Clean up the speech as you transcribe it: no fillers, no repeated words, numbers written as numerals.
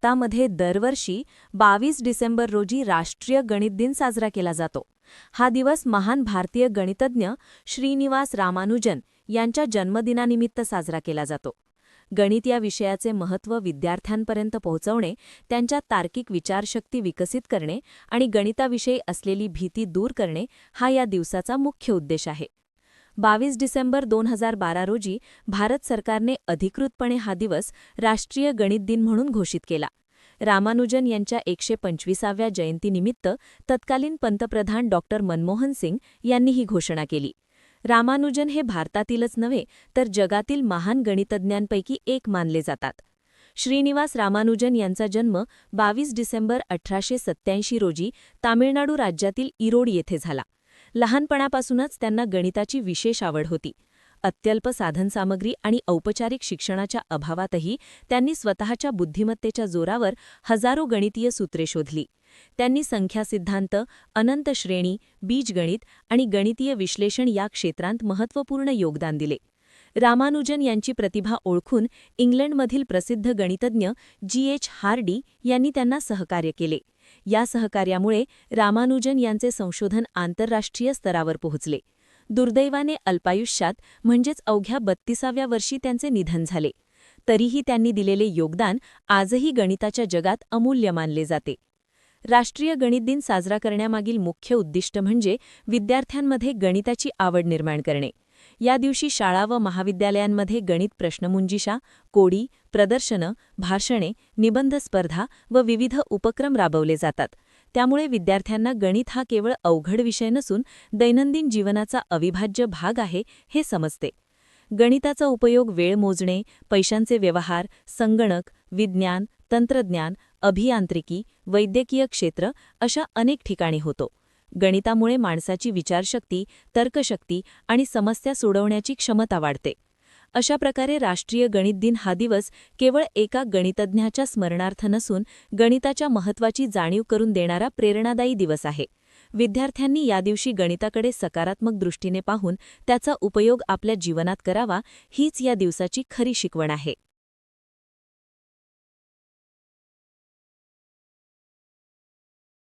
भारतामध्ये दरवर्षी 22 डिसेंबर रोजी राष्ट्रीय गणित दिन साजरा केला जातो. हा दिवस महान भारतीय गणितज्ञ श्रीनिवास रामानुजन यांच्या जन्मदिनानिमित्त साजरा केला जातो. गणित या विषयाचे महत्त्व विद्यार्थ्यांपर्यंत पोहोचवणे, त्यांच्या तार्किक विचारशक्ती विकसित करणे आणि गणिताविषयी असलेली भीती दूर करणे हा या दिवसाचा मुख्य उद्देश आहे. 22 डिसेंबर 2012 रोजी भारत सरकारने अधिकृतपणे हा दिवस राष्ट्रीय गणित दिन म्हणून घोषित केला. रामानुजन यांच्या 125व्या जयंतीनिमित्त तत्कालीन पंतप्रधान डॉक्टर मनमोहन सिंग यांनी ही घोषणा केली. रामानुजन हे भारतातीलच नव्हे तर जगातील महान गणितज्ञांपैकी एक मानले जातात. श्रीनिवास रामानुजन यांचा जन्म 22 डिसेंबर 1887 रोजी तामिळनाडू राज्यातील इरोड येथे झाला. लहानपणापासूनच त्यांना गणिताची विशेष आवड होती. अत्यल्प साधनसामग्री आणि औपचारिक शिक्षणाच्या अभावातही त्यांनी स्वतःच्या बुद्धिमत्तेच्या जोरावर हजारो गणितीय सूत्रे शोधली. त्यांनी संख्या सिद्धांत, अनंत श्रेणी, बीजगणित आणि गणितीय विश्लेषण या क्षेत्रांत महत्त्वपूर्ण योगदान दिले. रामानुजन यांची प्रतिभा ओळखून इंग्लंडमधील प्रसिद्ध गणितज्ञ G.H. हार्डी यांनी त्यांना सहकार्य केले. या सहकार्यामुळे रामानुजन यांचे संशोधन आंतरराष्ट्रीय स्तरावर पोहोचले. दुर्दैवाने अल्पायुष्यात म्हणजेच अवघ्या 32व्या वर्षी त्यांचे निधन झाले. तरीही त्यांनी दिलेले योगदान आजही गणिताच्या जगात अमूल्य मानले जाते. राष्ट्रीय गणित दिन साजरा करण्यामागील मुख्य उद्दिष्ट म्हणजे विद्यार्थ्यांमध्ये गणिताची आवड निर्माण करणे. या दिवशी शाळा व महाविद्यालयांमध्ये गणित प्रश्नमंजुषा, कोडी, प्रदर्शनं, भाषणे, निबंध स्पर्धा व विविध उपक्रम राबवले जातात. त्यामुळे विद्यार्थ्यांना गणित हा केवळ अवघड विषय नसून दैनंदिन जीवनाचा अविभाज्य भाग आहे हे समजते. गणिताचा उपयोग वेळ मोजणे, पैशांचे व्यवहार, संगणक, विज्ञान, तंत्रज्ञान, अभियांत्रिकी, वैद्यकीय क्षेत्र अशा अनेक ठिकाणी होतो. गणितामुळे माणसाची विचारशक्ती, तर्कशक्ती आणि समस्या सोडवण्याची क्षमता वाढते. अशा प्रकारे राष्ट्रीय गणित दिन हा दिवस केवळ एका गणितज्ञाच्या स्मरणार्थ नसून गणिताच्या महत्त्वाची जाणीव करून देणारा प्रेरणादायी दिवस आहे. विद्यार्थ्यांनी या दिवशी गणिताकडे सकारात्मक दृष्टीने पाहून त्याचा उपयोग आपल्या जीवनात करावा, हीच या दिवसाची खरी शिकवण आहे.